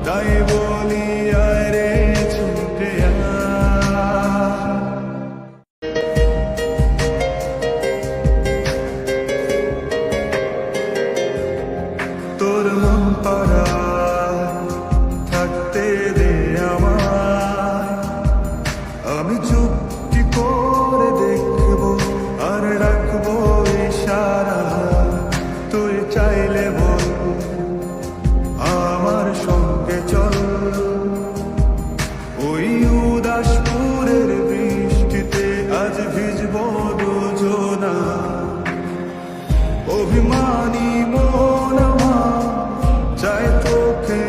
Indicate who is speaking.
Speaker 1: তাই বলি আরে ছুটে আয়। তোর মন পাড়ায় থাকতে দে আমায়, আমি চুপটি করে দেখবো আর রাখবো ইশারা। তুই চাইলে বল আমার সঙ্গে চল, ওই উদাসপুরের বৃষ্টিতে আজ ভিজবো দুজনা। অভিমানী মন আমার চায় তোকে